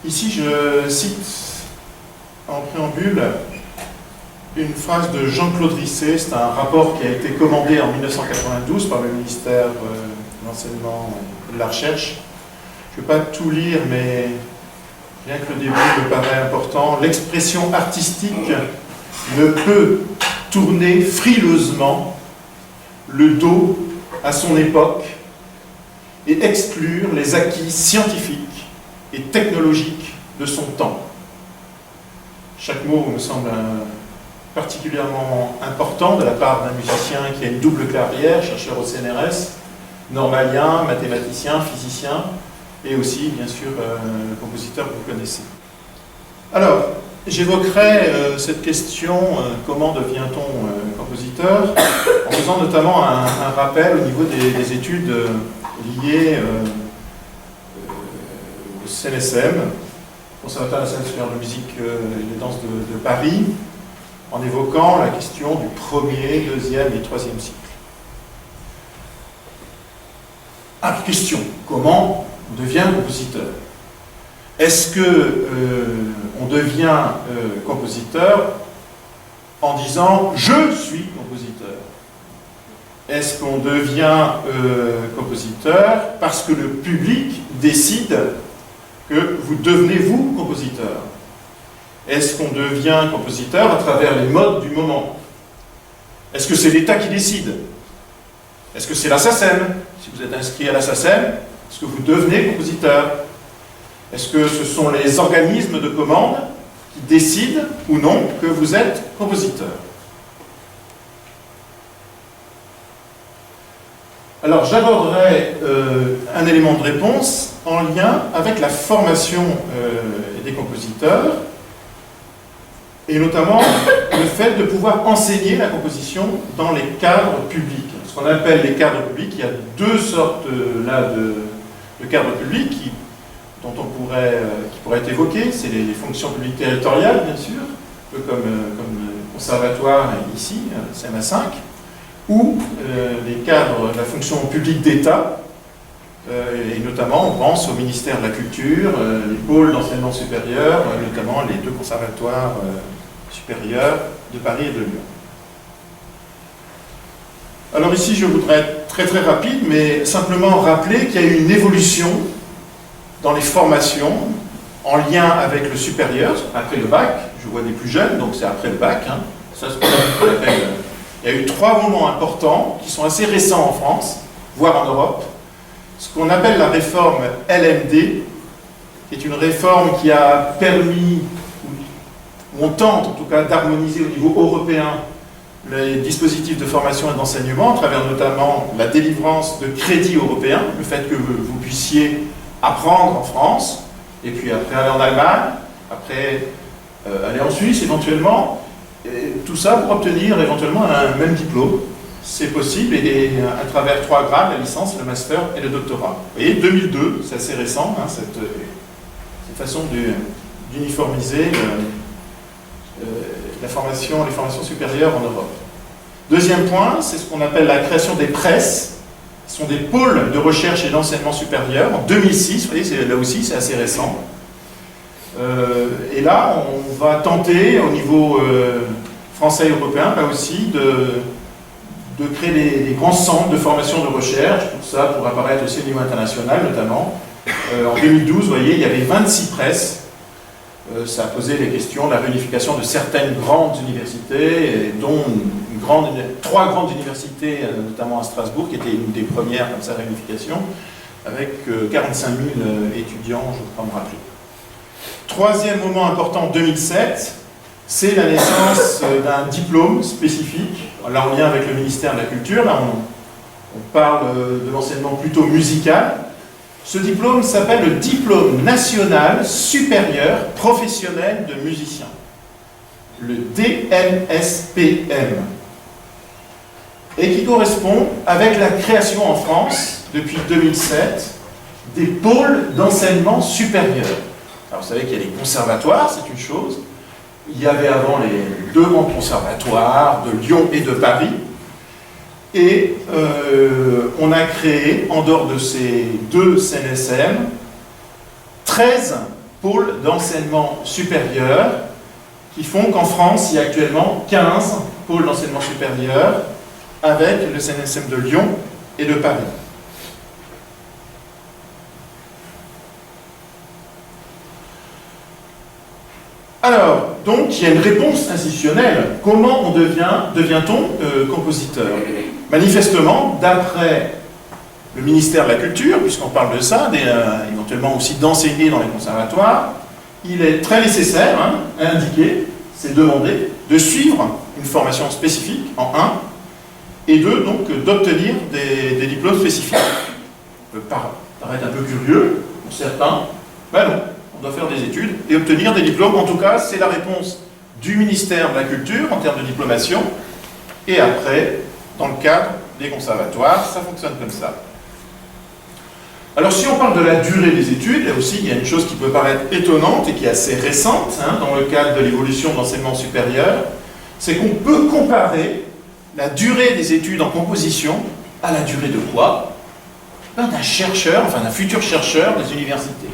Ici, je cite en préambule une phrase de Jean-Claude Risset. C'est un rapport qui a été commandé en 1992 par le ministère de l'Enseignement et de la Recherche. Je ne vais pas tout lire, mais bien que le début me paraît important. L'expression artistique ne peut tourner frileusement le dos à son époque et exclure les acquis scientifiques et technologiques de son temps. Chaque mot me semble particulièrement important de la part d'un musicien qui a une double carrière, chercheur au CNRS, normalien, mathématicien, physicien, et aussi, bien sûr, le compositeur que vous connaissez. Alors, j'évoquerai cette question, comment devient-on compositeur, en faisant notamment un rappel au niveau des études liées au CNSM, Conservatoire national supérieur de musique et de danse de Paris, en évoquant la question du premier, deuxième et troisième cycle. Alors, question, comment on devient compositeur? Est-ce que on devient compositeur en disant « je suis compositeur » Est-ce qu'on devient compositeur parce que le public décide que vous devenez vous compositeur? Est-ce qu'on devient compositeur à travers les modes du moment? Est-ce que c'est l'État qui décide? Est-ce que c'est la SACEM? Si vous êtes inscrit à la SACEM, est-ce que vous devenez compositeur? Est-ce que ce sont les organismes de commande qui décident ou non que vous êtes compositeur? Alors j'aborderai un élément de réponse en lien avec la formation des compositeurs et notamment le fait de pouvoir enseigner la composition dans les cadres publics. Ce qu'on appelle les cadres publics, il y a deux sortes là de cadres publics qui pourraient être évoqués. C'est les fonctions publiques territoriales, bien sûr, un peu comme le conservatoire ici, CMA5, ou les cadres de la fonction publique d'État, et notamment on pense au ministère de la Culture, les pôles d'enseignement supérieur, notamment les deux conservatoires supérieurs de Paris et de Lyon. Alors ici je voudrais être très très rapide, mais simplement rappeler qu'il y a eu une évolution dans les formations en lien avec le supérieur, après le bac. Je vois des plus jeunes, donc c'est après le bac, hein. Ça, c'est ce qu'on appelle. Il y a eu trois moments importants qui sont assez récents en France, voire en Europe. Ce qu'on appelle la réforme LMD, qui est une réforme qui a permis, ou on tente en tout cas d'harmoniser au niveau européen les dispositifs de formation et d'enseignement, à travers notamment la délivrance de crédits européens, le fait que vous puissiez apprendre en France, et puis après aller en Allemagne, après aller en Suisse éventuellement, et tout ça pour obtenir éventuellement un même diplôme. C'est possible, et à travers trois grades, la licence, le master et le doctorat. Vous voyez, 2002, c'est assez récent, hein, cette façon d'uniformiser les formations supérieures en Europe. Deuxième point, c'est ce qu'on appelle la création des presses. Ce sont des pôles de recherche et d'enseignement supérieur. En 2006, vous voyez, là aussi, c'est assez récent. Et là, on va tenter, au niveau français et européen, là aussi, de créer des grands centres de formation de recherche, tout ça pour apparaître aussi au niveau international, notamment. En 2012, vous voyez, il y avait 26 presses. Ça a posé les questions de la réunification de certaines grandes universités, dont trois grandes universités, notamment à Strasbourg, qui étaient une des premières comme ça réunification, avec 45 000 étudiants, je crois me rappeler. Troisième moment important, 2007, c'est la naissance d'un diplôme spécifique, là en lien avec le ministère de la Culture, là on parle de l'enseignement plutôt musical. Ce diplôme s'appelle le Diplôme national supérieur professionnel de musicien, le DNSPM, et qui correspond avec la création en France, depuis 2007, des pôles d'enseignement supérieur. Alors vous savez qu'il y a les conservatoires, c'est une chose. Il y avait avant les deux grands conservatoires de Lyon et de Paris. Et on a créé, en dehors de ces deux CNSM, 13 pôles d'enseignement supérieur qui font qu'en France, il y a actuellement 15 pôles d'enseignement supérieur avec le CNSM de Lyon et de Paris. Alors, donc, il y a une réponse institutionnelle. Comment devient-on compositeur? Manifestement, d'après le ministère de la Culture, puisqu'on parle de ça, éventuellement aussi d'enseigner dans les conservatoires, il est très nécessaire, indiqué, c'est demandé, de suivre une formation spécifique en 1, et 2, donc, d'obtenir des diplômes spécifiques. Ça peut paraître un peu curieux pour certains, ben non. On doit faire des études et obtenir des diplômes. En tout cas, c'est la réponse du ministère de la Culture en termes de diplomation. Et après, dans le cadre des conservatoires, ça fonctionne comme ça. Alors, si on parle de la durée des études, là aussi, il y a une chose qui peut paraître étonnante et qui est assez récente dans le cadre de l'évolution de l'enseignement supérieur, c'est qu'on peut comparer la durée des études en composition à la durée de quoi? D'un chercheur, enfin d'un futur chercheur des universités.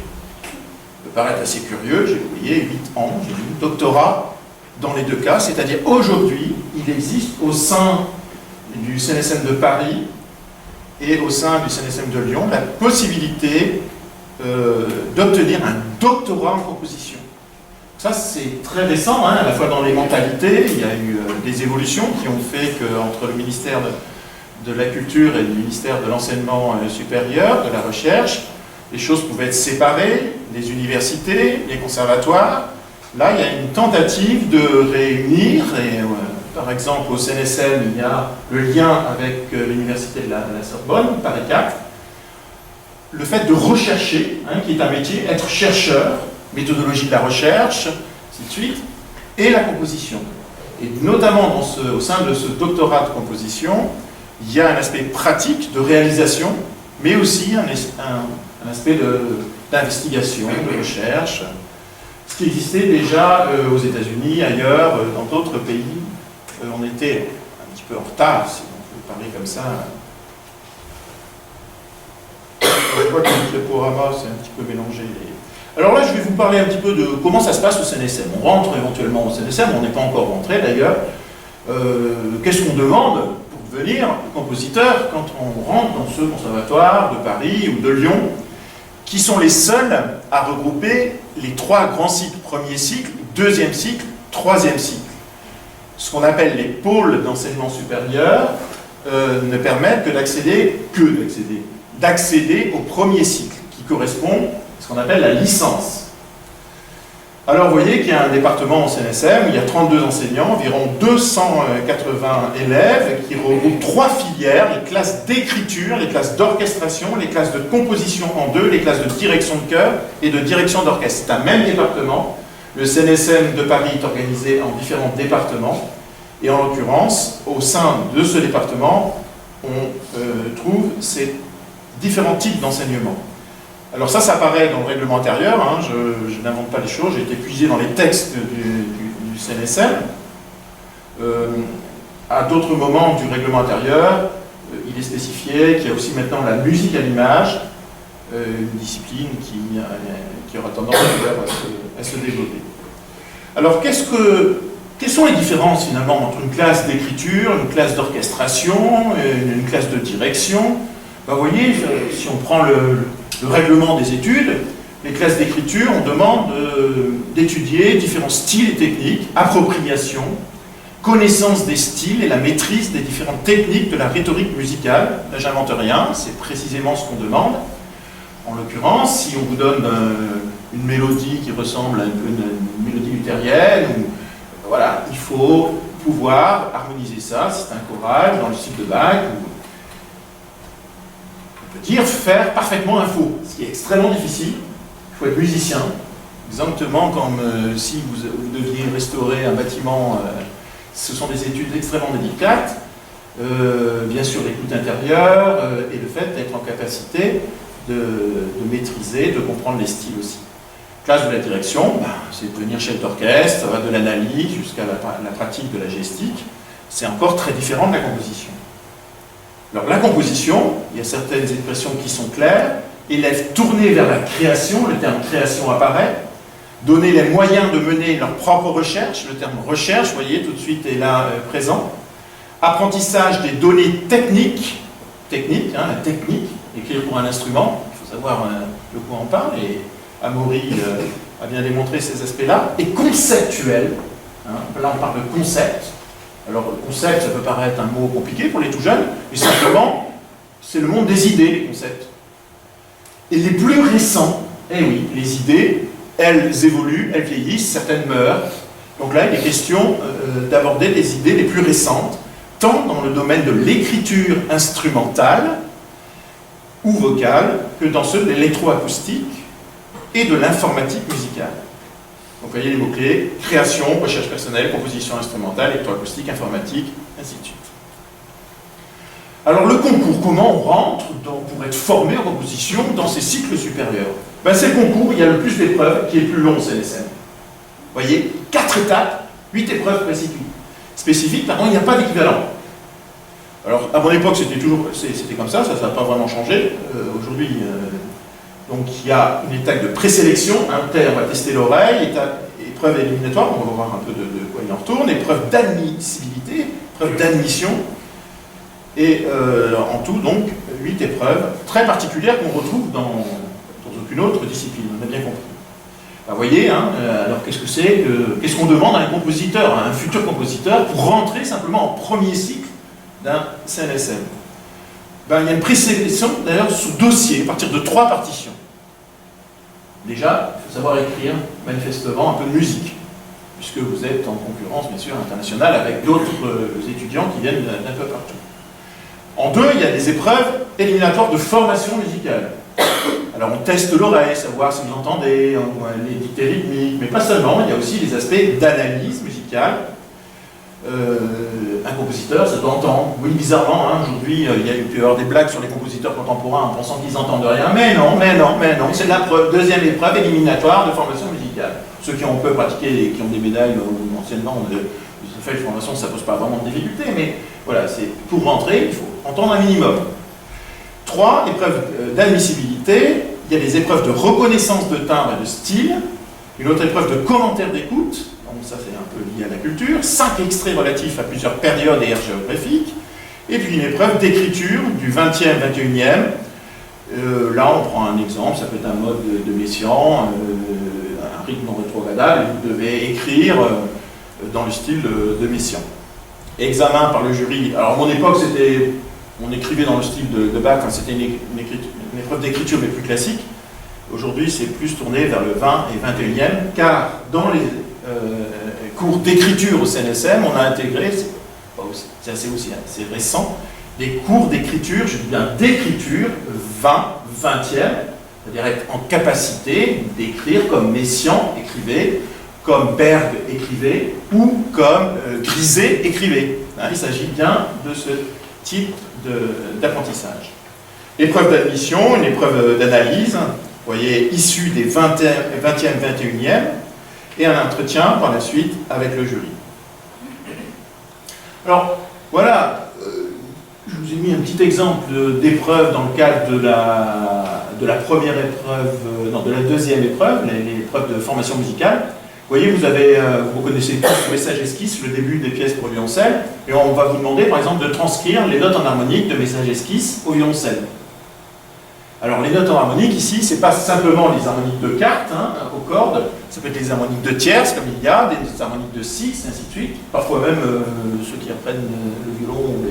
Paraître assez curieux, j'ai oublié 8 ans, j'ai eu un doctorat dans les deux cas, c'est-à-dire aujourd'hui, il existe au sein du CNSM de Paris et au sein du CNSM de Lyon la possibilité d'obtenir un doctorat en composition. Ça, c'est très récent, à la fois dans les mentalités, il y a eu des évolutions qui ont fait qu'entre le ministère de la Culture et le ministère de l'Enseignement supérieur, de la Recherche, les choses pouvaient être séparées, les universités, les conservatoires. Là, il y a une tentative de réunir, et par exemple au CNSM, il y a le lien avec l'université de la Sorbonne, Paris 4, le fait de rechercher, qui est un métier, être chercheur, méthodologie de la recherche, ainsi de suite, et la composition. Et notamment au sein de ce doctorat de composition, il y a un aspect pratique de réalisation, mais aussi un aspect d'investigation, de recherche, ce qui existait déjà aux États-Unis, ailleurs, dans d'autres pays. On était un petit peu en retard, si on peut parler comme ça. Je vois que le diaporama, c'est un petit peu mélangé. Alors là, je vais vous parler un petit peu de comment ça se passe au CNSM. On rentre éventuellement au CNSM, on n'est pas encore rentré d'ailleurs. Qu'est-ce qu'on demande pour devenir compositeur quand on rentre dans ce conservatoire de Paris ou de Lyon, qui sont les seuls à regrouper les 3 grands cycles, premier cycle, deuxième cycle, troisième cycle. Ce qu'on appelle les pôles d'enseignement supérieur ne permettent que d'accéder au premier cycle, qui correspond à ce qu'on appelle la licence. Alors vous voyez qu'il y a un département au CNSM, il y a 32 enseignants, environ 280 élèves, qui regroupent 3 filières, les classes d'écriture, les classes d'orchestration, les classes de composition en 2, les classes de direction de chœur et de direction d'orchestre. C'est un même département. Le CNSM de Paris est organisé en différents départements, et en l'occurrence, au sein de ce département, on trouve ces différents types d'enseignement. Alors ça apparaît dans le règlement intérieur, je n'invente pas les choses, j'ai été puisé dans les textes du CNSM. À d'autres moments du règlement intérieur, il est spécifié qu'il y a aussi maintenant la musique à l'image, une discipline qui aura tendance à se développer. Alors quelles sont les différences finalement entre une classe d'écriture, une classe d'orchestration, une classe de direction? Vous voyez, si on prend le règlement des études, les classes d'écriture, on demande d'étudier différents styles et techniques, appropriation, connaissance des styles et la maîtrise des différentes techniques de la rhétorique musicale. Là, j'invente rien, c'est précisément ce qu'on demande. En l'occurrence, si on vous donne une mélodie qui ressemble à une mélodie luthérienne, voilà, il faut pouvoir harmoniser ça, si c'est un choral, dans le style de Bach, dire faire parfaitement un faux, ce qui est extrêmement difficile. Il faut être musicien, exactement comme si vous deviez restaurer un bâtiment. Ce sont des études extrêmement délicates. Bien sûr, l'écoute intérieure et le fait d'être en capacité de maîtriser, de comprendre les styles aussi. Classe de la direction, c'est devenir chef d'orchestre, ça va de l'analyse jusqu'à la pratique de la gestique. C'est encore très différent de la composition. Alors la composition, il y a certaines expressions qui sont claires, élève tourné vers la création, le terme création apparaît, donner les moyens de mener leur propre recherche, le terme recherche, vous voyez, tout de suite est là présent. Apprentissage des données techniques, la technique, écrire pour un instrument, il faut savoir de quoi on parle, et Amaury a bien démontré ces aspects-là, et conceptuel, là on parle de concept. Alors le concept, ça peut paraître un mot compliqué pour les tout jeunes, mais simplement, c'est le monde des idées, les concepts. Et les plus récents, eh oui, les idées, elles évoluent, elles vieillissent, certaines meurent. Donc là, il est question d'aborder les idées les plus récentes, tant dans le domaine de l'écriture instrumentale ou vocale, que dans ceux de l'électroacoustique et de l'informatique musicale. Donc vous voyez les mots-clés, création, recherche personnelle, composition instrumentale, électroacoustique, informatique, ainsi de suite. Alors le concours, comment on rentre pour être formé en composition dans ces cycles supérieurs? Ben, c'est le concours, il y a le plus d'épreuves, qui est le plus long au CNSM. Vous voyez, 4 étapes, 8 épreuves spécifiques, pardon, il n'y a pas d'équivalent. Alors, à mon époque, c'était comme ça n'a pas vraiment changé. Aujourd'hui, donc il y a une étape de présélection, on va tester l'oreille, épreuve éliminatoire, on va voir un peu de quoi il en retourne, épreuve d'admissibilité, épreuve d'admission, et en tout, donc, 8 épreuves très particulières qu'on retrouve dans aucune autre discipline, on a bien compris. Vous voyez, alors qu'est-ce que c'est qu'est-ce qu'on demande à un compositeur, à un futur compositeur, pour rentrer simplement en premier cycle d'un CNSM? Ben, il y a une présélection, d'ailleurs, sous dossier, à partir de 3 partitions. Déjà, il faut savoir écrire, manifestement, un peu de musique, puisque vous êtes en concurrence, bien sûr, internationale, avec d'autres étudiants qui viennent d'un peu partout. En 2, il y a des épreuves éliminatoires de formation musicale. Alors on teste l'oreille, savoir si vous entendez, les dictées rythmiques, mais pas seulement, il y a aussi les aspects d'analyse musicale. Un compositeur, ça doit entendre. Oui, bizarrement, aujourd'hui, il peut y avoir des blagues sur les compositeurs contemporains en pensant qu'ils n'entendent rien, mais non, c'est la deuxième épreuve éliminatoire de formation musicale. Ceux qui ont peu pratiqué, qui ont des médailles, ou anciennement, ils ont fait une formation, ça ne pose pas vraiment de difficulté, mais voilà, pour rentrer, il faut entendre un minimum. 3, épreuves d'admissibilité. Il y a des épreuves de reconnaissance de timbre et de style, une autre épreuve de commentaire d'écoute, donc ça c'est un peu lié à la culture, 5 extraits relatifs à plusieurs périodes et aires géographiques, et puis une épreuve d'écriture du 20e, 21e. Là on prend un exemple, ça peut être un mode de Messiaen, un rythme non rétrogradable, et vous devez écrire dans le style de Messiaen. Examen par le jury. Alors à mon époque on écrivait dans le style de Bach, c'était une épreuve d'écriture mais plus classique. Aujourd'hui, c'est plus tourné vers le 20 et 21e, car dans les cours d'écriture au CNSM, on a intégré, c'est assez récent, des cours d'écriture, je dis bien d'écriture, 20e, c'est-à-dire être en capacité d'écrire comme Messiaen écrivait, comme Berg écrivait, ou comme Grisé écrivait. Il s'agit bien de ce type d'apprentissage. Épreuve d'admission, une épreuve d'analyse, vous voyez, issue des 20e, 21e, et un entretien par la suite avec le jury. Alors, voilà, je vous ai mis un petit exemple d'épreuve dans le cadre de la première épreuve, non, de la deuxième épreuve, l'épreuve de formation musicale. Vous voyez, vous connaissez tous le message esquisse, le début des pièces pour violoncelle, et on va vous demander par exemple de transcrire les notes en harmonique de message esquisse au violoncelle. Alors les notes en harmonique ici, c'est pas simplement les harmoniques de quarte aux cordes, ça peut être les harmoniques de tierces comme il y a, des harmoniques de 6, ainsi de suite. Parfois même ceux qui apprennent le violon ou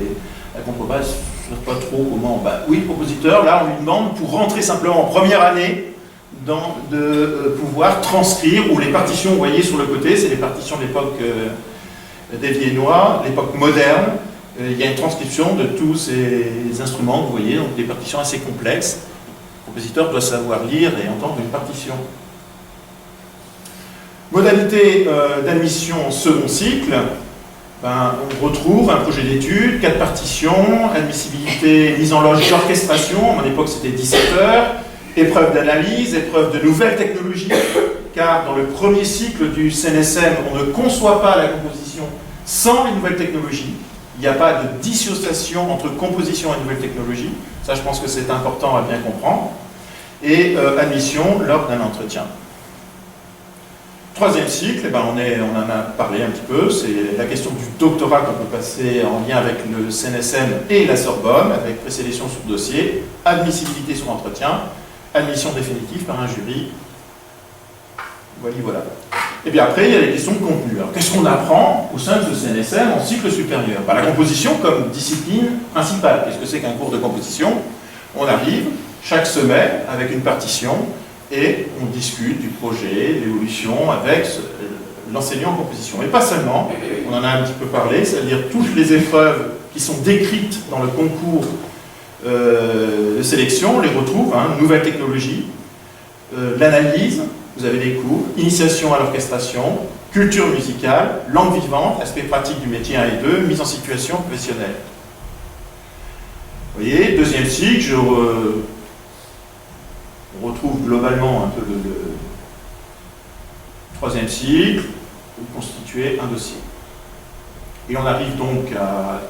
la contrebasse ne savent pas trop comment. Oui, le compositeur, là on lui demande pour rentrer simplement en première année de pouvoir transcrire, ou les partitions, vous voyez sur le côté, c'est les partitions de l'époque des Viennois, l'époque moderne. Il y a une transcription de tous ces instruments, vous voyez, donc des partitions assez complexes. Le compositeur doit savoir lire et entendre une partition. Modalité d'admission en second cycle, on retrouve un projet d'étude, 4 partitions, admissibilité, mise en loge d'orchestration, à mon époque c'était 17 heures, épreuve d'analyse, épreuve de nouvelles technologies, car dans le premier cycle du CNSM, on ne conçoit pas la composition sans les nouvelles technologies. Il n'y a pas de dissociation entre composition et nouvelles technologies. Ça, je pense que c'est important à bien comprendre. Et admission lors d'un entretien. Troisième cycle, eh ben on en a parlé un petit peu, c'est la question du doctorat qu'on peut passer en lien avec le CNSM et la Sorbonne, avec présélection sur dossier, admissibilité sur entretien, admission définitive par un jury. Voilà. Et bien après, il y a les questions de contenu. Alors, qu'est-ce qu'on apprend au sein de ce CNSM en cycle supérieur? La composition comme discipline principale. Qu'est-ce que c'est qu'un cours de composition? On arrive chaque semaine avec une partition et on discute du projet, de l'évolution avec l'enseignant en composition. Et pas seulement, on en a un petit peu parlé, c'est-à-dire toutes les épreuves qui sont décrites dans le concours de sélection, on les retrouve, nouvelles technologies, l'analyse, vous avez des cours, initiation à l'orchestration, culture musicale, langue vivante, aspect pratique du métier 1 et 2, mise en situation professionnelle. Vous voyez, deuxième cycle, je retrouve globalement un peu le troisième cycle, pour constituer un dossier. Et on arrive donc à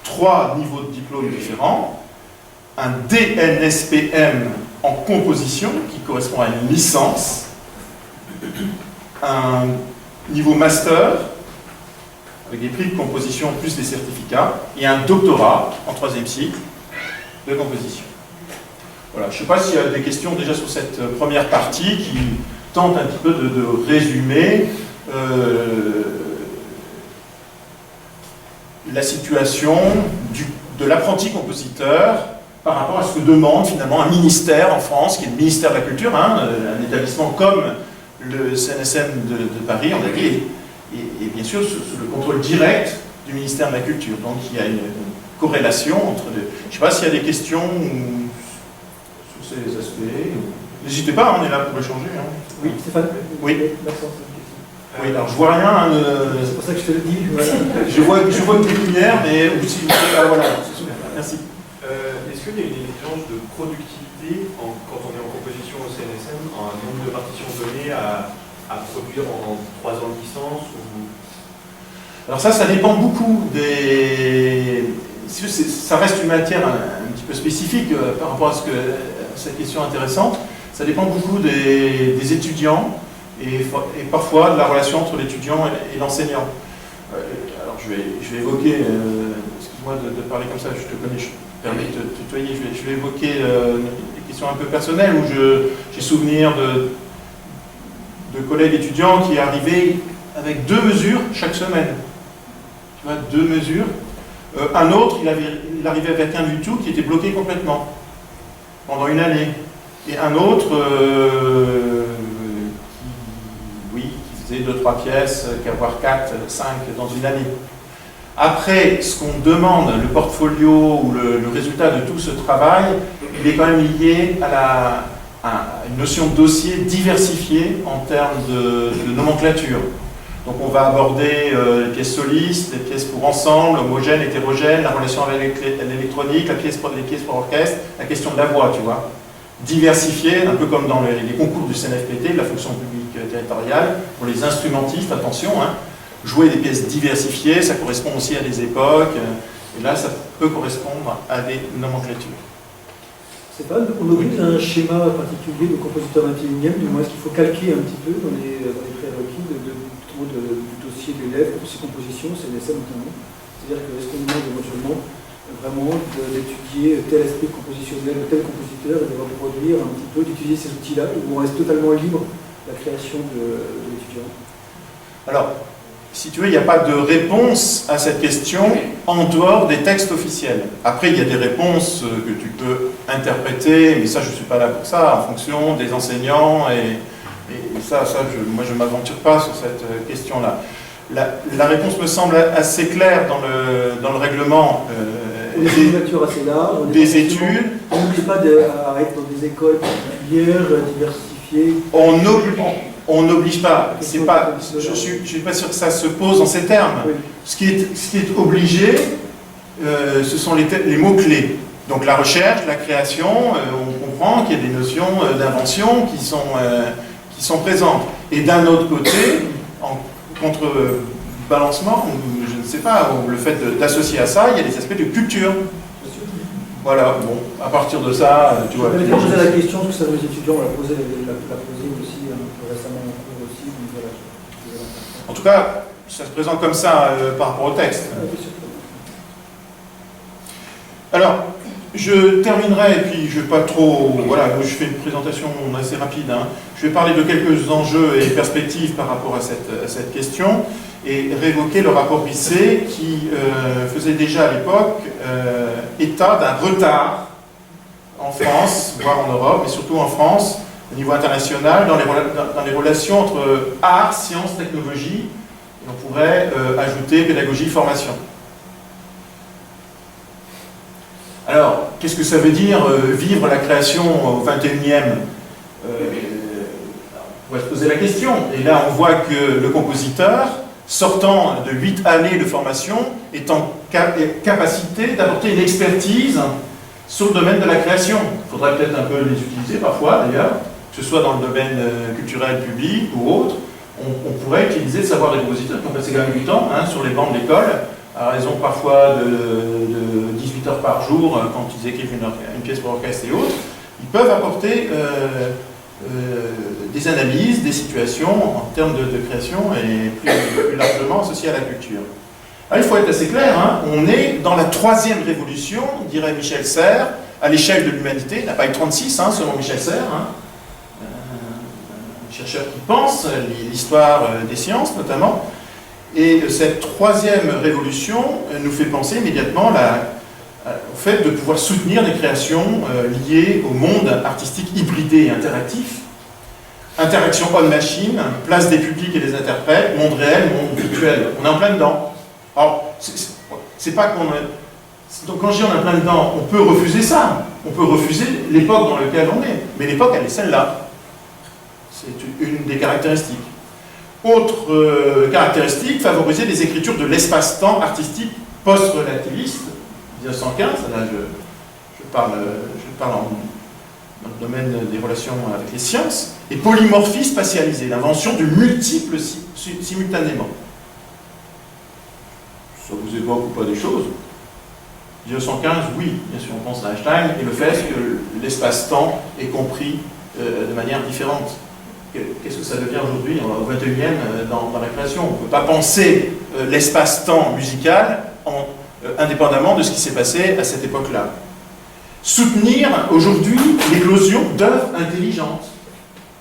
3 niveaux de diplôme différents. Un DNSPM en composition, qui correspond à une licence, un niveau master, avec des prix de composition plus des certificats, et un doctorat en 3e cycle de composition. Voilà, je ne sais pas s'il y a des questions déjà sur cette première partie qui tente un petit peu de résumer la situation de l'apprenti compositeur par rapport à ce que demande finalement un ministère en France, qui est le ministère de la Culture, un établissement comme le CNSM de Paris, on a dit, et bien sûr sous le contrôle direct du ministère de la Culture. Donc il y a une corrélation entre les... Je ne sais pas s'il y a des questions sur ces aspects. N'hésitez pas, on est là pour échanger. Oui, Stéphane. Oui. Oui, alors je vois rien. C'est pour ça que je te le dis. Voilà. je vois que des lumières, mais aussi. Ah voilà, c'est super. Merci. Est-ce qu'il y a une exigence de productivité quand on est en composition au CNSM, un nombre de partitions données à produire en 3 ans de licence ou... Alors ça dépend beaucoup des... Ça reste une matière un petit peu spécifique par rapport à cette question intéressante. Ça dépend beaucoup des étudiants et parfois de la relation entre l'étudiant et l'enseignant. Alors je vais évoquer, excuse-moi de parler comme ça, je te connais, je permets de te tutoyer, je vais évoquer des questions un peu personnelles où j'ai souvenir de collègues étudiants qui arrivaient avec 2 mesures chaque semaine. Tu vois, 2 mesures. Un autre, il arrivait avec un du tout qui était bloqué complètement pendant une année. Et un autre qui faisait 2-3 pièces, voire 4, 5 dans une année. Après, ce qu'on demande, le portfolio ou le résultat de tout ce travail, il est quand même lié à une notion de dossier diversifié en termes de nomenclature. Donc on va aborder les pièces solistes, les pièces pour ensemble, homogènes, hétérogènes, la relation avec l'électronique, les pièces pour orchestre, la question de la voix, tu vois. Diversifié, un peu comme dans les concours du CNFPT, de la fonction publique territoriale, pour les instrumentistes, attention, jouer des pièces diversifiées, ça correspond aussi à des époques, et là ça peut correspondre à des nomenclatures. C'est pas, on oblige un schéma particulier de compositeur 21e, du moins est-ce qu'il faut calquer un petit peu dans les prérequis du dossier de l'élève pour ses compositions, c'est l'essai notamment. C'est-à-dire que est-ce qu'on demande éventuellement vraiment d'étudier tel aspect compositionnel, tel compositeur, et de reproduire un petit peu, d'utiliser ces outils-là, où on reste totalement libre de la création de l'étudiant? Alors, si tu veux, il n'y a pas de réponse à cette question en dehors des textes officiels. Après, il y a des réponses que tu peux interpréter, mais ça, je ne suis pas là pour ça, en fonction des enseignants, et ça moi, je ne m'aventure pas sur cette question-là. La réponse me semble assez claire dans le règlement une lecture assez large, des études. On n'oublie pas d'arrêter dans des écoles particulières, diversifiées. On n'oblige pas. Je suis pas sûr que ça se pose en ces termes. Oui. Ce qui est obligé, ce sont les mots-clés. Donc la recherche, la création, on comprend qu'il y a des notions d'invention qui sont présentes. Et d'un autre côté, en contrebalancement, je ne sais pas, le fait d'associer à ça, il y a des aspects de culture. Voilà, bon, à partir de ça, tu vois. Je vais poser la question, parce que ça nos étudiants, on l'a posé aussi un peu récemment en cours aussi. Donc voilà. En tout cas, ça se présente comme ça par rapport au texte. Alors, je terminerai, et puis je ne vais pas trop... Voilà, je fais une présentation assez rapide. Hein. Je vais parler de quelques enjeux et perspectives par rapport à cette question, et réévoquer le rapport Bisset qui faisait déjà à l'époque état d'un retard en France, voire en Europe, mais surtout en France, au niveau international, dans les relations entre art, sciences, technologie, et on pourrait ajouter pédagogie, formation. Alors, qu'est-ce que ça veut dire vivre la création au XXIe? On pourrait se poser la question. Et là, on voit que le compositeur, sortant de 8 années de formation, est en capacité d'apporter une expertise sur le domaine de la création. Il faudrait peut-être un peu les utiliser parfois, d'ailleurs, que ce soit dans le domaine culturel public ou autre. On pourrait utiliser le savoir des compositeurs qui ont passé quand même 8 ans sur les bancs de l'école, à raison parfois de 18 heures par jour quand ils écrivent une pièce pour orchestre et autres. Ils peuvent apporter des analyses, des situations en termes de création et plus largement associées à la culture. Alors, il faut être assez clair, on est dans la 3e révolution, dirait Michel Serres, à l'échelle de l'humanité. Il n'y en a pas eu 36, selon Michel Serres, un chercheur qui pense l'histoire des sciences notamment. Et cette 3e révolution nous fait penser immédiatement au fait de pouvoir soutenir des créations liées au monde artistique hybridé et interactif. Interaction homme-machine, place des publics et des interprètes, monde réel, monde virtuel. On est en plein dedans. Alors, c'est pas qu'on... Donc quand je dis on est en plein dedans, on peut refuser ça. On peut refuser l'époque dans laquelle on est. Mais l'époque, elle est celle-là. C'est une des caractéristiques. Autre caractéristique, favoriser les écritures de l'espace-temps artistique post-relativiste, 1915, là je parle dans le domaine des relations avec les sciences, et polymorphie spatialisée, l'invention de multiples simultanément. Ça vous évoque ou pas des choses? 1915, oui, bien sûr, on pense à Einstein, et le fait que l'espace-temps est compris de manière différente. Qu'est-ce que ça devient aujourd'hui, au XXIe, dans la création? On ne peut pas penser l'espace-temps musical indépendamment de ce qui s'est passé à cette époque-là. Soutenir aujourd'hui l'éclosion d'œuvres intelligentes.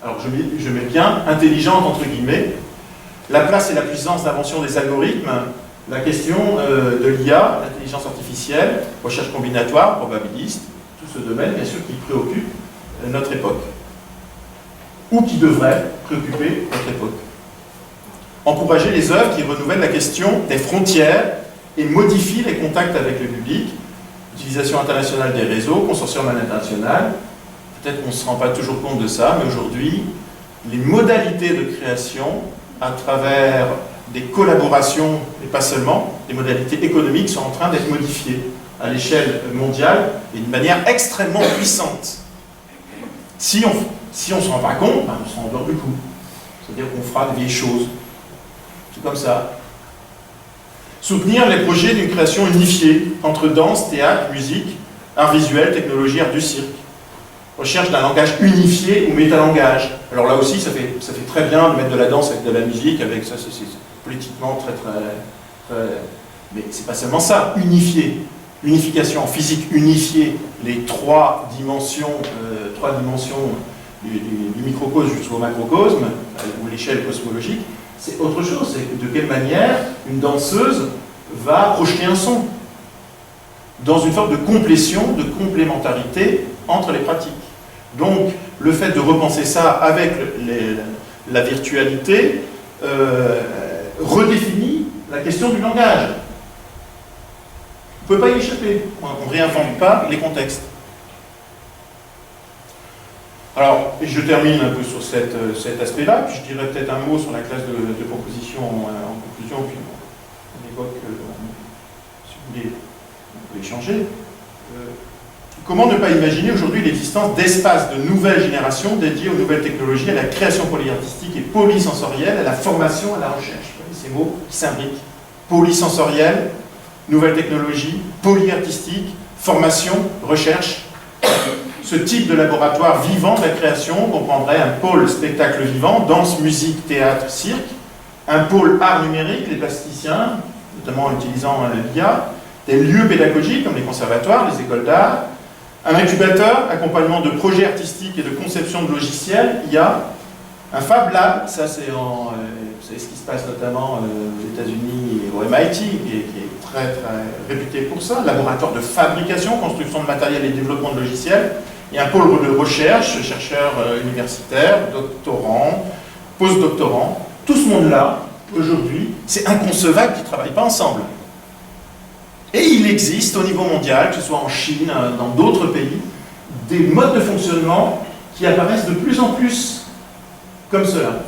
Alors je mets bien intelligente entre guillemets. La place et la puissance d'invention des algorithmes, la question de l'IA, l'intelligence artificielle, recherche combinatoire, probabiliste, tout ce domaine bien sûr qui préoccupe notre époque. Ou qui devrait préoccuper notre époque. Encourager les œuvres qui renouvellent la question des frontières et modifient les contacts avec le public, utilisation internationale des réseaux, consortium international, peut-être qu'on ne se rend pas toujours compte de ça, mais aujourd'hui, les modalités de création, à travers des collaborations, et pas seulement, les modalités économiques sont en train d'être modifiées à l'échelle mondiale et d'une manière extrêmement puissante. Si on ne se rend pas compte, on s'en endort du coup. C'est-à-dire qu'on fera des vieilles choses. C'est comme ça. Soutenir les projets d'une création unifiée entre danse, théâtre, musique, art visuel, technologie, art du cirque. Recherche d'un langage unifié ou métalangage. Alors là aussi, ça fait très bien de mettre de la danse avec de la musique, avec ça, c'est politiquement très... Mais c'est pas seulement ça, unifié. Unification en physique, unifier les trois dimensions du microcosme jusqu'au macrocosme, ou l'échelle cosmologique, c'est autre chose. C'est de quelle manière une danseuse va projeter un son dans une forme de complétion, de complémentarité entre les pratiques. Donc, le fait de repenser ça avec la virtualité redéfinit la question du langage. On ne peut pas y échapper. On ne réinvente pas les contextes. Alors, je termine un peu sur cet aspect-là, puis je dirais peut-être un mot sur la classe de proposition en conclusion, puis on évoque, si vous voulez, on peut échanger. Comment ne pas imaginer aujourd'hui l'existence d'espaces de nouvelles générations dédiés aux nouvelles technologies, à la création polyartistique et polysensorielle, à la formation, à la recherche. Vous voyez, ces mots qui s'imbriquent. Polysensorielle, nouvelles technologies, polyartistique, formation, recherche. Ce type de laboratoire vivant de la création comprendrait un pôle spectacle vivant, danse, musique, théâtre, cirque, un pôle art numérique, les plasticiens, notamment en utilisant l'IA, des lieux pédagogiques comme les conservatoires, les écoles d'art, un incubateur, accompagnement de projets artistiques et de conception de logiciels, IA, un Fab Lab, ça c'est ce qui se passe notamment aux États-Unis et au MIT, qui est très réputé pour ça, laboratoire de fabrication, construction de matériel et développement de logiciels, et un pôle de recherche, chercheurs universitaires, doctorants, post-doctorants. Tout ce monde-là, aujourd'hui, c'est inconcevable qu'ils ne travaillent pas ensemble. Et il existe au niveau mondial, que ce soit en Chine, dans d'autres pays, des modes de fonctionnement qui apparaissent de plus en plus comme cela.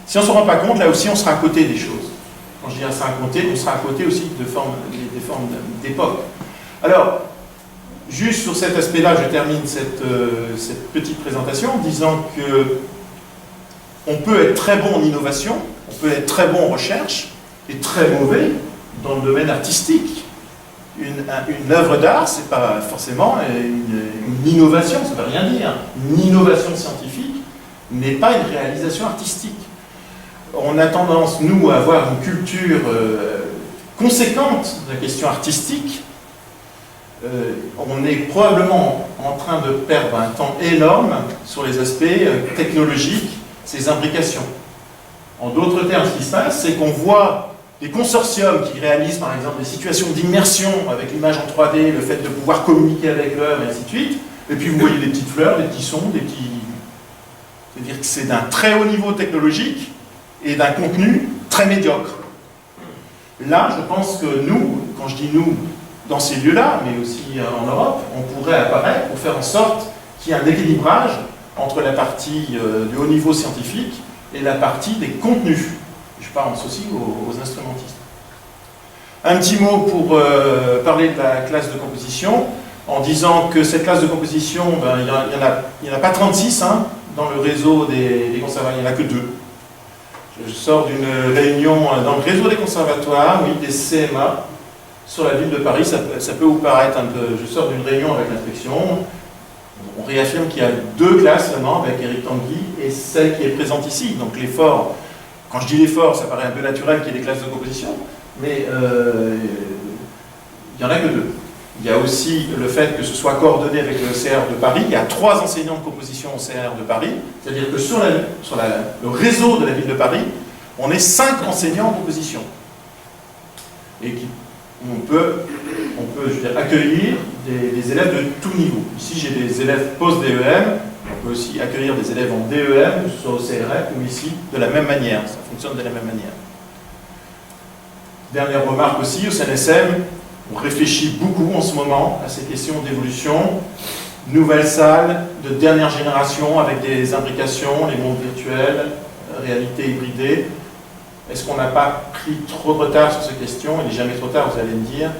Si on ne se rend pas compte, là aussi on sera à côté des choses. Quand je dis on sera à côté, on sera à côté aussi des formes d'époque. Alors, juste sur cet aspect-là, je termine cette petite présentation en disant que on peut être très bon en innovation, on peut être très bon en recherche, et très mauvais dans le domaine artistique. Une œuvre d'art, c'est pas forcément une innovation, ça ne veut rien dire. Une innovation scientifique n'est pas une réalisation artistique. On a tendance, nous, à avoir une culture conséquente de la question artistique. On est probablement en train de perdre un temps énorme sur les aspects technologiques, ces imbrications. En d'autres termes, ce qui se passe, c'est qu'on voit des consortiums qui réalisent par exemple des situations d'immersion avec l'image en 3D, le fait de pouvoir communiquer avec l'œuvre et ainsi de suite, et puis vous voyez des petites fleurs, des petits sons, des petits... C'est-à-dire que c'est d'un très haut niveau technologique et d'un contenu très médiocre. Là, je pense que nous, quand je dis nous, dans ces lieux-là, mais aussi en Europe, on pourrait apparaître pour faire en sorte qu'il y ait un équilibrage entre la partie du haut niveau scientifique et la partie des contenus. Je pense aussi aux instrumentistes. Un petit mot pour parler de la classe de composition, en disant que cette classe de composition, ben, il n'y en a pas 36 hein, dans le réseau des conservatoires, il n'y en a que 2. Je sors d'une réunion dans le réseau des conservatoires, oui, des CMA, sur la ville de Paris, ça peut vous paraître un peu... Je sors d'une réunion avec l'inspection, on réaffirme qu'il y a 2 classes seulement, avec Eric Tanguy, et celle qui est présente ici, donc l'effort. Quand je dis l'effort, ça paraît un peu naturel qu'il y ait des classes de composition, mais il n'y en a que 2. Il y a aussi le fait que ce soit coordonné avec le CR de Paris. Il y a 3 enseignants de composition au CR de Paris, c'est-à-dire que sur le réseau de la ville de Paris, on est 5 enseignants en composition. Et on peut je veux dire, accueillir des élèves de tout niveau. Ici, j'ai des élèves post-DEM. On peut aussi accueillir des élèves en DEM, que ce soit au CRF ou ici, de la même manière. Ça fonctionne de la même manière. Dernière remarque aussi, au CNSM, on réfléchit beaucoup en ce moment à ces questions d'évolution. Nouvelles salles de dernière génération avec des imbrications, les mondes virtuels, réalité hybridée. Est-ce qu'on n'a pas pris trop de retard sur ces questions? Il n'est jamais trop tard, vous allez me dire.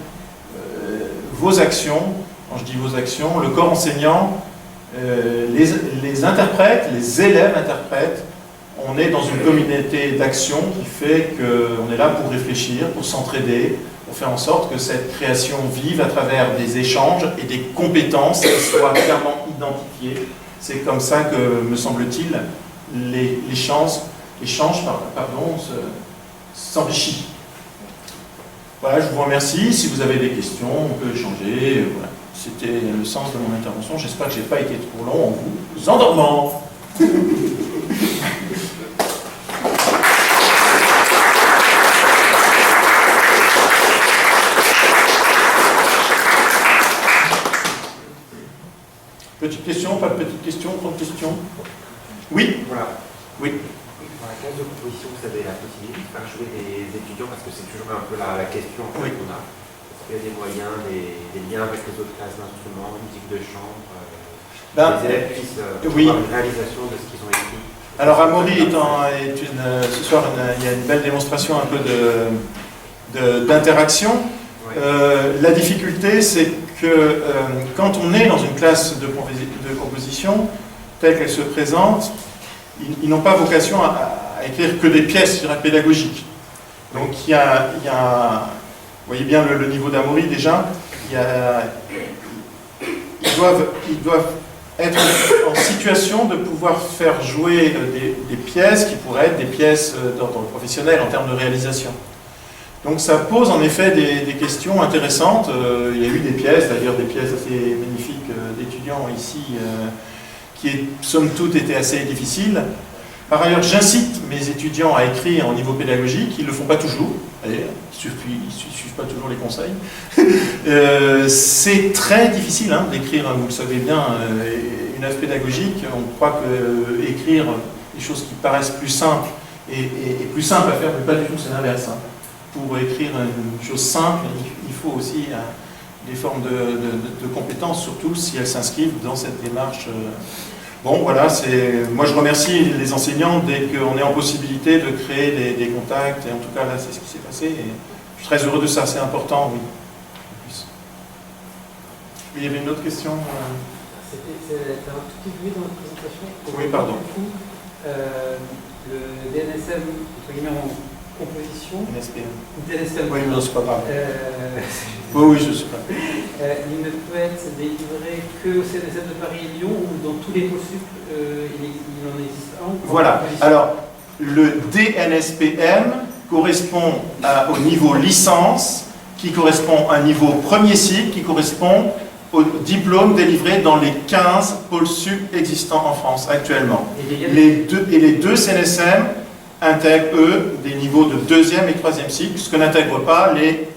Vos actions, quand je dis vos actions, le corps enseignant, les interprètes, les élèves interprètes, on est dans une communauté d'action qui fait qu'on est là pour réfléchir, pour s'entraider, pour faire en sorte que cette création vive à travers des échanges et des compétences qui soient clairement identifiées. C'est comme ça que, me semble-t-il, l'échange s'enrichit. Voilà, je vous remercie. Si vous avez des questions, on peut échanger. Voilà. C'était le sens de mon intervention. J'espère que je n'ai pas été trop long en vous endormant. Petite question, pas de petite question, grande question? Oui? Voilà. Oui. Dans la classe de composition, vous avez la possibilité de faire jouer des étudiants, parce que c'est toujours un peu la question en fait, qu'on a. Est-ce qu'il y a des moyens, des liens avec les autres classes d'instruments, musique de chambre, les élèves puissent avoir une réalisation de ce qu'ils ont écrit? Alors Amaury ce soir, il y a une belle démonstration un peu d'interaction. Oui. La difficulté, c'est que quand on est dans une classe de composition telle qu'elle se présente, ils n'ont pas vocation à écrire que des pièces, je dirais, pédagogiques. Donc il y a vous voyez bien le niveau d'Amaury déjà, ils doivent être en situation de pouvoir faire jouer des pièces qui pourraient être des pièces d'ordre professionnel en termes de réalisation. Donc ça pose en effet des questions intéressantes. Il y a eu des pièces, d'ailleurs des pièces assez magnifiques d'étudiants ici, qui somme toute étaient assez difficiles. Par ailleurs, j'incite mes étudiants à écrire au niveau pédagogique, ils ne le font pas toujours, ils ne suivent pas toujours les conseils. C'est très difficile d'écrire, vous le savez bien, une œuvre pédagogique. On croit que écrire des choses qui paraissent plus simples et plus simples à faire, mais pas du tout, c'est l'inverse. Pour écrire une chose simple, il faut aussi des formes de compétences, surtout si elles s'inscrivent dans cette démarche. Bon, voilà, moi je remercie les enseignants dès qu'on est en possibilité de créer des contacts, et en tout cas là c'est ce qui s'est passé, et je suis très heureux de ça, c'est important, oui. Il y avait une autre question C'était un tout petit bruit dans votre présentation. Oui, pardon. Le DNSM, entre guillemets, en composition. DNSM. Oui, mais je ne sais pas parler. Oui, je ne sais pas. Il ne peut être délivré que au CNSM de Paris et Lyon ou dans tous les pôles sup, il en existe un. Voilà. Alors, le DNSPM correspond au niveau licence, qui correspond à un niveau premier cycle, qui correspond au diplôme délivré dans les 15 pôles sup existants en France actuellement. Et les deux CNSM intègrent, eux, des niveaux de deuxième et troisième cycle, ce que n'intègrent pas les...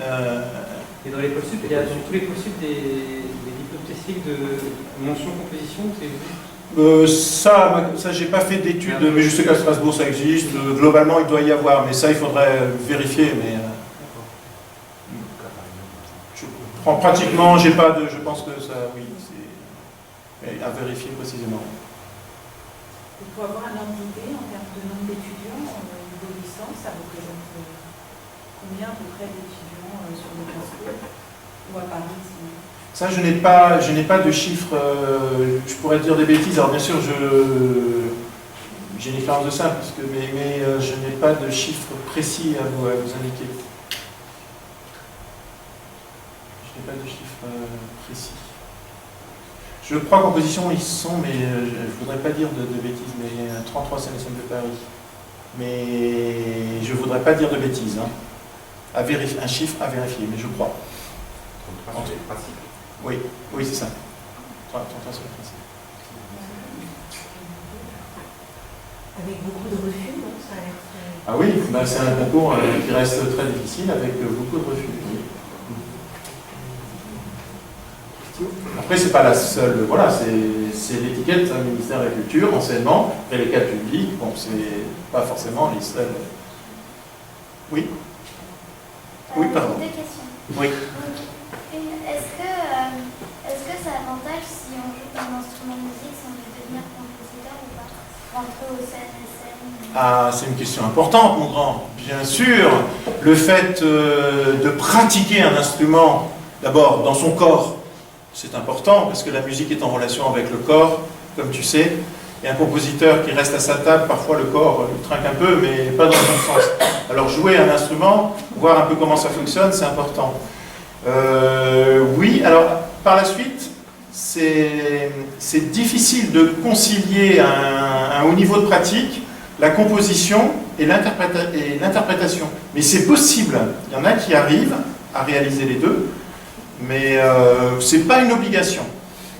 Et dans les pôles sup, il y a dans tous les pôles sup des diplômes techniques de mention composition, ça j'ai pas fait d'études, mais je sais qu'à Strasbourg ça existe. Globalement, il doit y avoir, mais ça, il faudrait vérifier. Mais pratiquement, j'ai pas de. Je pense que ça, oui, c'est à vérifier précisément. Il faut avoir un ordre d'idée en termes de nombre d'étudiants au niveau licence. Ça représente combien à peu près d'étudiants sur le Strasbourg ou à Paris? Ça, je n'ai pas de chiffres, je pourrais dire des bêtises. Alors bien sûr, j'ai une expérience de ça, mais je n'ai pas de chiffres précis à vous indiquer. Je n'ai pas de chiffres précis. Je crois qu'en position, ils sont, mais je ne voudrais pas dire de bêtises, mais 33 CNSM de Paris. Mais je ne voudrais pas dire de bêtises. Un chiffre à vérifier, mais je crois. 33 sur les principes. Oui, c'est ça. 33 sur le principe. Avec beaucoup de refus, non? Ça a l'air très... Ah oui, c'est un concours qui reste très difficile avec beaucoup de refus. Oui. Après, c'est pas la seule. Voilà, c'est l'étiquette ministère de la Culture, enseignement, et les cadres publics. Bon, c'est pas forcément les seuls. Oui. Oui, pardon. Deux questions. Oui. Est-ce que ça avantage si on joue d'un instrument de musique, si on veut devenir compositeur ou pas? Rentrer au CNSM? Ah, c'est une question importante, mon grand. Bien sûr, le fait de pratiquer un instrument, d'abord dans son corps, c'est important, parce que la musique est en relation avec le corps, comme tu sais. Et un compositeur qui reste à sa table, parfois le corps il trinque un peu, mais pas dans le bon sens. Alors jouer un instrument, voir un peu comment ça fonctionne, c'est important. Oui, alors par la suite, c'est difficile de concilier un haut niveau de pratique, la composition et l'interprétation. Mais c'est possible. Il y en a qui arrivent à réaliser les deux, mais ce n'est pas une obligation.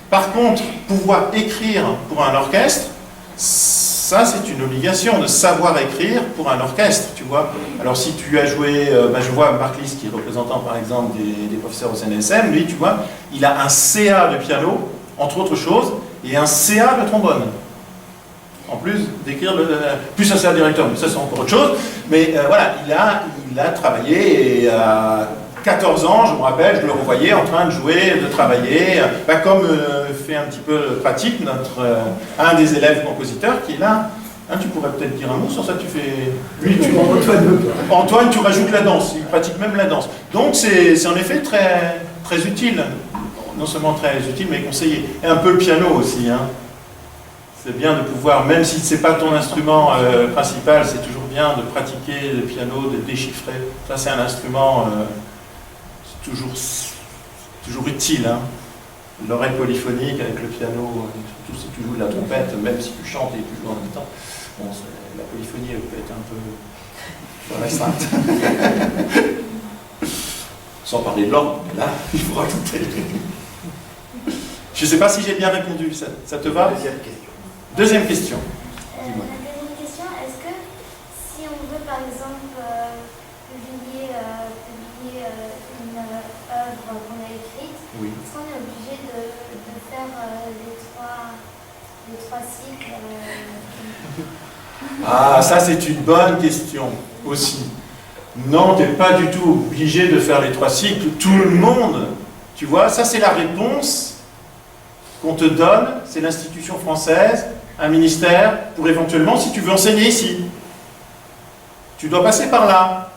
Par contre, pouvoir écrire pour un orchestre, ça c'est une obligation de savoir écrire pour un orchestre, tu vois. Alors si tu as joué, je vois Marc Lys qui est représentant par exemple des professeurs au CNSM, lui tu vois, il a un CA de piano, entre autres choses, et un CA de trombone. En plus d'écrire, plus un CA de directeur, mais ça c'est encore autre chose. Mais voilà, il a travaillé et à 14 ans, je me rappelle, je le revoyais en train de jouer, de travailler, comme fait un petit peu de pratique un des élèves compositeurs qui est là. Tu pourrais peut-être dire un mot sur ça, tu fais... Antoine, tu rajoutes la danse, il pratique même la danse. Donc c'est en effet très, très utile, non seulement très utile, mais conseillé. Et un peu le piano aussi. C'est bien de pouvoir, même si ce n'est pas ton instrument principal, c'est toujours bien de pratiquer le piano, de déchiffrer. Ça c'est un instrument... toujours utile. l'oreille polyphonique avec le piano, surtout si tu joues de la trompette, même si tu chantes et tu joues en même temps. Bon, la polyphonie elle peut être un peu restreinte. Sans parler de l'ordre, là, il faut rajouter. Je ne sais pas si j'ai bien répondu, ça te va? Deuxième question. Deuxième question. La deuxième question, est-ce que si on veut par exemple publier une œuvre qu'on a écrite, Oui. est-ce qu'on est obligé de faire les trois cycles Ah, ça c'est une bonne question aussi. Non, tu n'es pas du tout obligé de faire les 3 cycles. Tout le monde, tu vois, ça c'est la réponse qu'on te donne, c'est l'institution française, un ministère, pour éventuellement, si tu veux enseigner ici. Tu dois passer par là.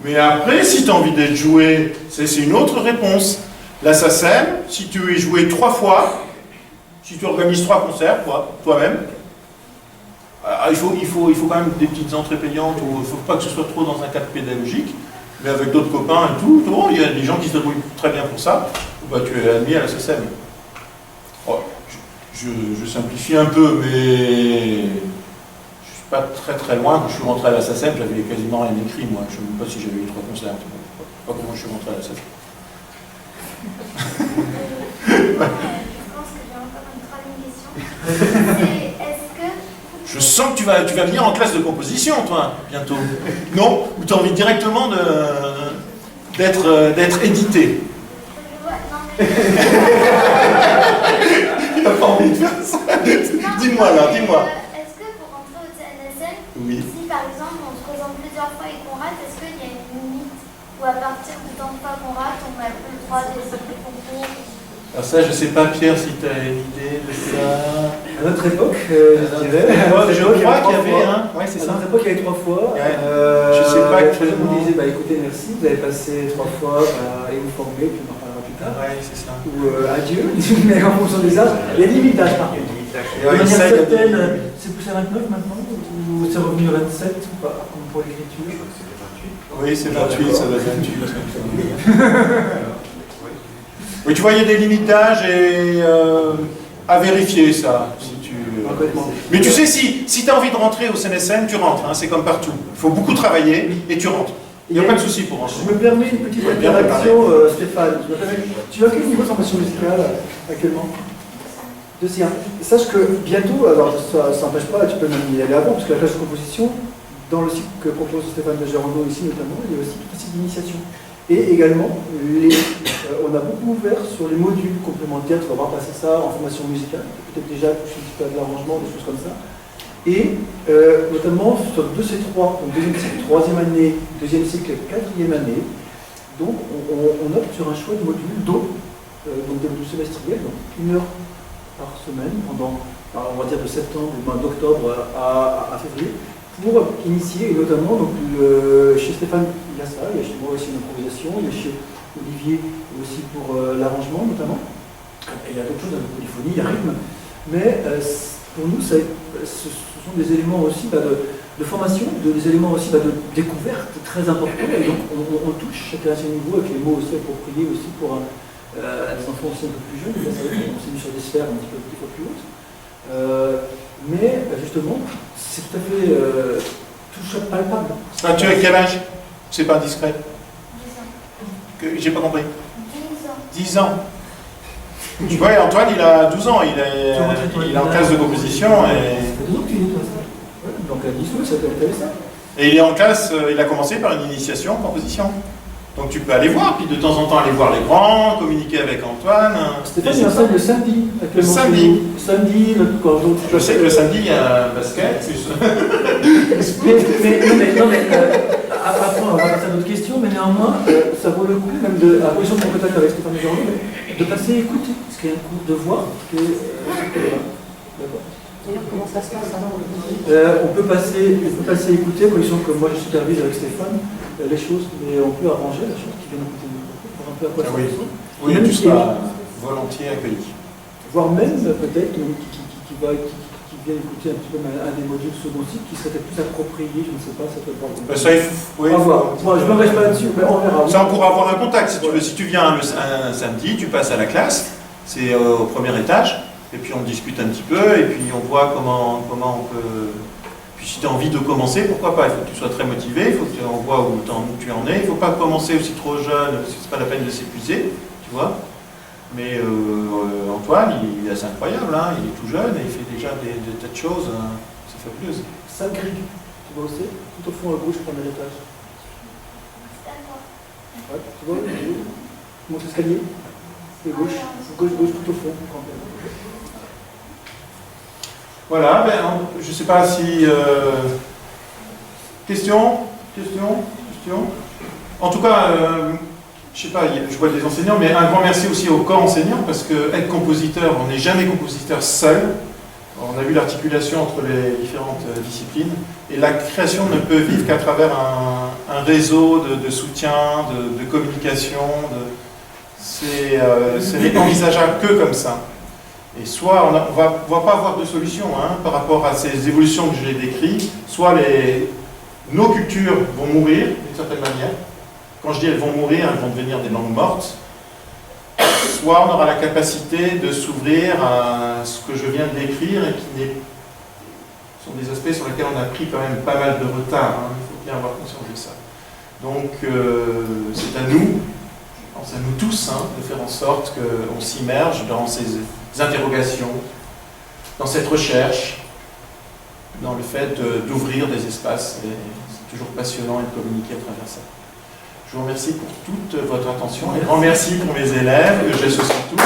Mais après, si tu as envie d'être joué, c'est une autre réponse. La SACEM, si tu es joué 3 fois, si tu organises 3 concerts, toi-même, il faut quand même des petites entrées payantes, il ne faut pas que ce soit trop dans un cadre pédagogique, mais avec d'autres copains et tout, il y a des gens qui se débrouillent très bien pour ça, bah, tu es admis à la SACEM. Oh, je simplifie un peu, mais je ne suis pas très loin. Quand je suis rentré à la SACEM, j'avais quasiment rien écrit, moi. Je ne sais même pas si j'avais eu 3 concerts. Je ne sais pas comment je suis rentré à la SACEM. Je pense que j'ai encore une troisième question. Est-ce que Je sens que tu vas venir en classe de composition, toi, bientôt. Non? Ou tu as envie directement d'être édité? Il n'a pas envie de faire ça. Dis-moi là, dis-moi. Est-ce que pour rentrer au CNSM, Oui. si par exemple on se présente plusieurs fois et qu'on rate, est-ce qu'il y a une limite ou à partir du temps de fois qu'on rate, on n'a plus le droit d'essayer le concours? Alors ça, je ne sais pas, Pierre, si tu as une idée de ça. À notre époque, je dirais. Je crois qu'il y avait un. Ouais, c'est À ça. notre époque, il y avait 3 fois. Ouais. Je sais pas Par exemple, actuellement. on disait, écoutez, merci, vous avez passé 3 fois, et vous formez, puis on en parlera plus tard. Ouais, c'est ça. Ou adieu, mais en fonction des âges. Il y a des limitages par contre. De Ouais, manière ça, il y a des- certaine, c'est poussé à 29 maintenant, ou c'est revenu à 27 ou pas, comme pour l'écriture? Oui, c'est 28, ça va être 28. Oui, tu vois, il y a des limites d'âge et à vérifier ça. Si tu... Complètement. Mais tu sais, si tu as envie de rentrer au CNSM, tu rentres, hein, c'est comme partout. Il faut beaucoup travailler et tu rentres. Il n'y a pas de souci pour rentrer. Je me permets une petite Ouais, bien interaction, Stéphane. Tu as quel niveau de formation musicale actuellement? Deuxième. Sache que bientôt, alors ça n'empêche pas, tu peux même y aller avant, parce que la classe de composition, dans le cycle que propose Stéphane de Gérando ici notamment, il y a aussi tout un cycle d'initiation. Et également, on a beaucoup ouvert sur les modules complémentaires, tu vas voir passer ça en formation musicale, peut-être déjà toucher un petit peu à de l'arrangement, des choses comme ça. Et notamment sur 2 C3, donc deuxième cycle, 3e année, deuxième cycle, 4e année. Donc on opte sur un choix de modules, donc des modules semestriels, donc 1 heure par semaine, pendant, on va dire de septembre, d'octobre à février, pour initier, et notamment donc, chez Stéphane, il y a ça, il y a chez moi aussi une improvisation, il y a chez Olivier aussi pour l'arrangement notamment. Et il y a d'autres choses, la polyphonie, il y a rythme. Mais pour nous, ce sont des éléments aussi de formation, des éléments aussi de découverte très importants. Et donc on touche chacun à son niveau avec les mots aussi appropriés aussi pour des enfants aussi un peu plus jeunes. Là, ça va être, on s'est mis sur des sphères un petit peu plus hautes. Mais justement, c'est tout à fait touchable, palpable. Ah, tu as quel âge? C'est pas discret. 10 ans. J'ai pas compris. 10 ans. 10 ans. Tu vois, Antoine, il a 12 ans, il est en classe de composition Ça fait 2 ans que tu dis toi ça. Ouais, donc à 10 ans, ça peut être ça. et il est en classe, il a commencé par une initiation en composition. Donc tu peux aller voir, puis de temps en temps aller voir les grands, communiquer avec Antoine. Stéphane, il enseigne le samedi. Le samedi. Samedi, Je sais que le samedi, il y a un basket, plus... Après, on va passer à d'autres questions, mais néanmoins, ça vaut le coup, même à la position de mon contact avec Stéphane Gérard, de passer écouter, ce qui est un cours de voix. D'accord. D'ailleurs, comment ça se passe alors? On peut passer écouter, à condition que moi je supervise avec Stéphane les choses, mais on peut arranger la chose qui vient d'écouter le micro, pour un peu à quoi ça ressemble. Oui, tu seras volontiers accueilli. Voire même peut-être qui vient écouter un petit peu un des modules second cycle qui serait peut-être plus approprié, je ne sais pas, ça peut être. Ça, oui, On va voir. Moi, je ne m'engage pas là-dessus, mais on verra. Ça, on pourra avoir un contact si tu veux. Si tu viens un samedi, tu passes à la classe, C'est au premier étage, et puis on discute un petit peu, et puis on voit comment on peut... Puis si tu as envie de commencer, pourquoi pas? Il faut que tu sois très motivé, il faut que tu en vois où tu en es. Il ne faut pas commencer aussi trop jeune, parce que c'est pas la peine de s'épuiser, tu vois. Mais Antoine, il est assez incroyable, hein, il est tout jeune et il fait déjà des tas de choses, hein, c'est fabuleux. Sainte-Grigue, tu vois aussi? Tout au fond à gauche, premier étage. D'accord. Ouais, tu vois, monte l'escalier, de gauche, tout au fond. Voilà, je ne sais pas si... Questions? En tout cas, je sais pas, je vois des enseignants, mais un grand merci aussi au corps enseignant, parce que être compositeur, on n'est jamais compositeur seul. On a vu l'articulation entre les différentes disciplines, et la création ne peut vivre qu'à travers un réseau de soutien, de communication. Ce n'est envisageable que comme ça. Et soit on ne va pas avoir de solution par rapport à ces évolutions que j'ai décrites, soit nos cultures vont mourir d'une certaine manière. Quand je dis elles vont mourir, elles vont devenir des langues mortes. Soit on aura la capacité de s'ouvrir à ce que je viens de décrire et qui sont des aspects sur lesquels on a pris quand même pas mal de retard. Il faut bien avoir conscience de ça. Donc c'est à nous, je pense à nous tous, de faire en sorte qu'on s'immerge dans ces interrogations, dans cette recherche, dans le fait d'ouvrir des espaces. Et c'est toujours passionnant et de communiquer à travers ça. Je vous remercie pour toute votre attention et grand merci pour mes élèves que j'associe tous.